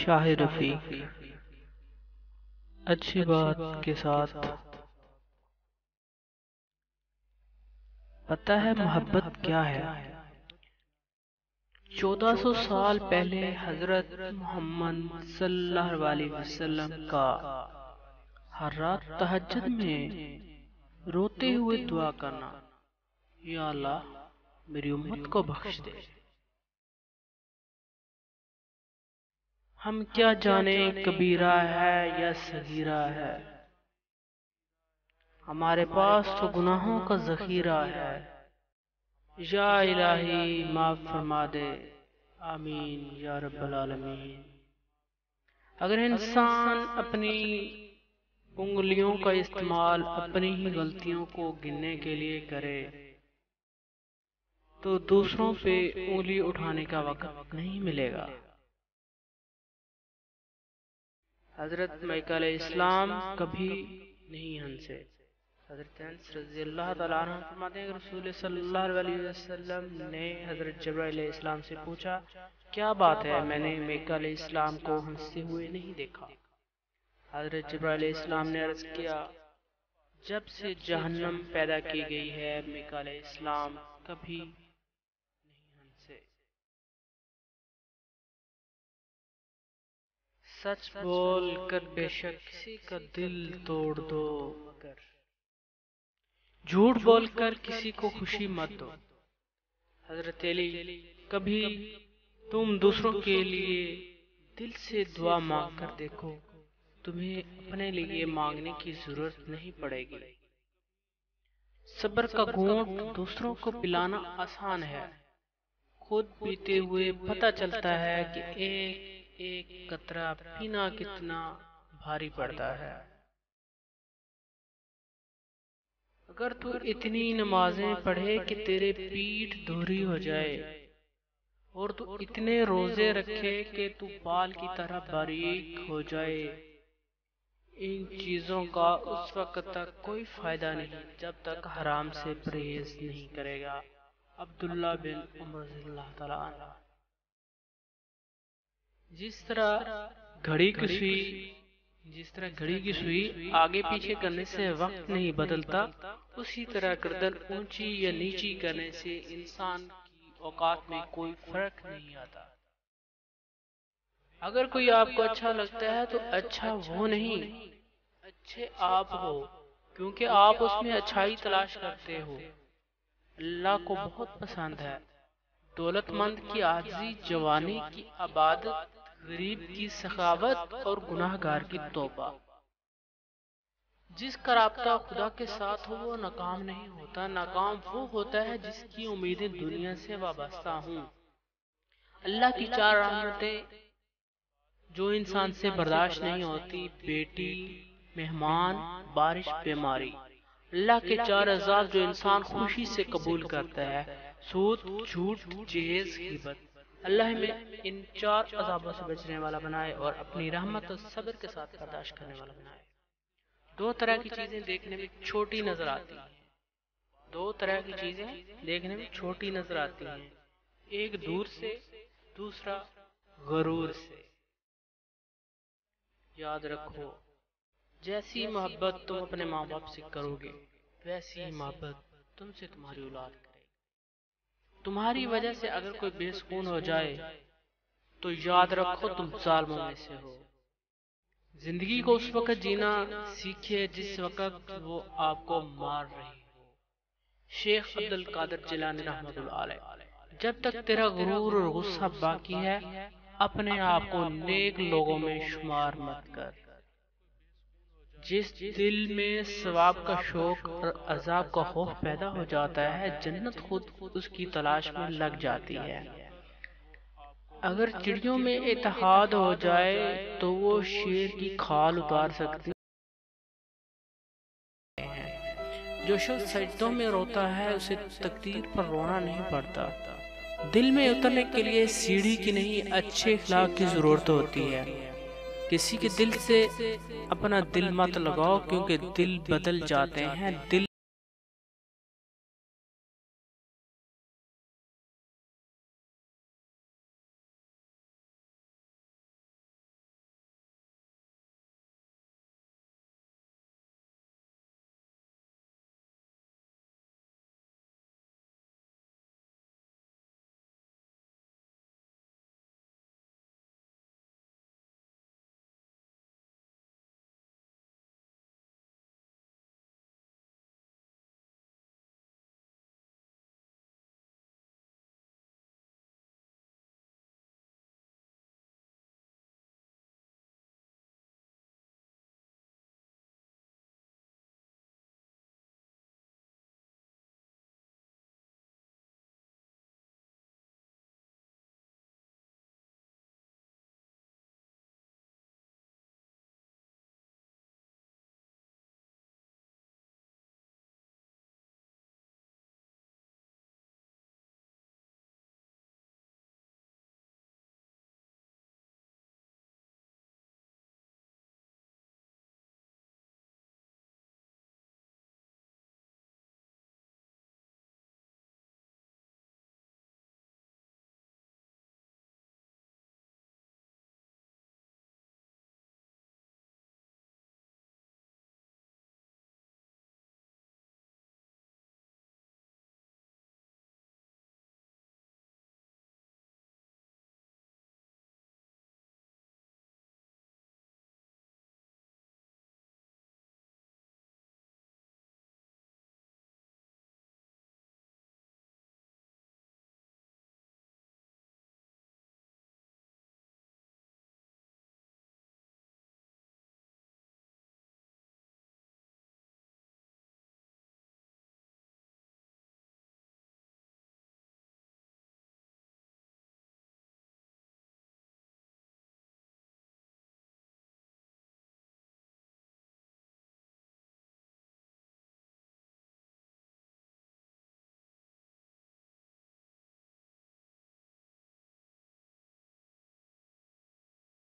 شاہ رفیق اچھی بات کے ساتھ پتہ ہے محبت کیا ہے؟ 1400 سال پہلے حضرت محمد صلی اللہ علیہ وسلم کا ہر رات تہجد میں روتے ہوئے دعا کرنا، یا اللہ میری امت کو بخش دے۔ ہم کیا جانیں کبیرہ ہے یا صغیرہ ہے، ہمارے پاس تو گناہوں کا ذخیرہ ہے۔ یا الہی معاف فرما دے، آمین یا رب العالمین۔ اگر انسان اپنی انگلیوں کا استعمال اپنی ہی غلطیوں کو گننے کے لیے کرے تو دوسروں پہ انگلی اٹھانے کا وقت نہیں ملے گا۔ حضرت میکہ علیہ السلام کبھی نہیں ہنسے۔ حضرت انس رضی اللہ تعالیٰ عنہ فرماتے ہیں کہ رسول صلی اللہ علیہ وسلم نے حضرت جبرائیل علیہ السلام سے پوچھا، کیا بات ہے میں نے میکہ علیہ السلام کو ہنستے ہوئے نہیں دیکھا؟ حضرت جبرائیل علیہ السلام نے عرض کیا، جب سے جہنم پیدا کی گئی ہے میکہ علیہ السلام کبھی نہیں ہنسے۔ سچ بول کر بے شک کسی کا دل توڑ دو، مگر جھوٹ بول کر کسی کو خوشی مت دو۔ حضرت علی، کبھی تم دوسروں کے لیے دل سے دعا مانگ کر دیکھو، تمہیں اپنے لیے مانگنے کی ضرورت نہیں پڑے گی۔ صبر کا گھونٹ دوسروں کو پلانا آسان ہے، خود پیتے ہوئے پتہ چلتا ہے کہ ایک ایک قطرہ پینا کتنا بھاری پڑتا ہے۔ اگر تو اتنی نمازیں پڑھے کہ تیرے پیٹھ دوہری ہو جائے، اور تو اتنے روزے رکھے کہ تو بال کی طرح باریک ہو جائے، ان چیزوں کا اس وقت تک کوئی فائدہ نہیں جب تک حرام سے پرہیز نہیں کرے گا۔ عبداللہ بن عمر رضی اللہ تعالیٰ عنہ۔ جس طرح گھڑی کی سوئی آگے پیچھے کرنے سے وقت نہیں بدلتا، اسی طرح گردن اونچی یا نیچی کرنے سے انسان کی اوقات میں کوئی فرق نہیں آتا۔ اگر کوئی آپ کو اچھا لگتا ہے تو اچھا وہ نہیں، اچھے آپ ہو، کیونکہ آپ اس میں اچھائی تلاش کرتے ہو۔ اللہ کو بہت پسند ہے دولت مند کی عاجزی، جوانی کی عبادت، غریب کی سخاوت اور گناہ گار کی توبہ۔ جس کا رابطہ خدا کے ساتھ ہو وہ ناکام نہیں ہوتا، ناکام وہ ہوتا ہے جس کی امیدیں دنیا سے وابستہ ہوں۔ اللہ کی 4 رحمتیں جو انسان سے برداشت نہیں ہوتی، بیٹی، مہمان، بارش، بیماری۔ اللہ کے 4 عذاب جو انسان خوشی سے قبول کرتا ہے، سود، جھوٹ، جہیز، غیبت۔ اللہ ہمیں ان 4 عذابوں سے بچنے والا بنائے اور اپنی رحمت اور صبر کے ساتھ برداشت کرنے والا بنائے۔ 2 طرح کی چیزیں دیکھنے میں چھوٹی نظر آتی ہیں، 2 طرح کی چیزیں دیکھنے میں چھوٹی نظر آتی ہیں، ایک دور سے، دوسرا غرور سے۔ یاد رکھو، جیسی محبت تم اپنے ماں باپ سے کرو گے ویسی ہی محبت تم سے تمہاری اولاد کرے گی۔ تمہاری وجہ سے اگر کوئی بے سکون ہو جائے تو یاد رکھو تم ظالموں میں سے ہو۔ زندگی کو اس وقت جینا سیکھے جس وقت وہ آپ کو مار رہی ہو۔ شیخ عبد القادر جیلانی رحمۃ اللہ علیہ۔ جب تک تیرا غرور اور غصہ باقی ہے، اپنے آپ کو نیک لوگوں میں شمار مت کر۔ جس دل میں ثواب کا شوق اور عذاب کا خوف پیدا ہو جاتا ہے، جنت خود اس کی تلاش میں لگ جاتی ہے۔ اگر چڑیوں میں اتحاد ہو جائے تو وہ شیر کی کھال اتار سکتی ہیں۔ جو شخص سجدوں میں روتا ہے اسے تقدیر پر رونا نہیں پڑتا۔ دل میں اترنے کے لیے سیڑھی کی نہیں اچھے اخلاق کی ضرورت ہوتی ہے۔ کسی کے دل سے اپنا دل مت لگاؤ، کیونکہ دل بدل جاتے ہیں۔ دل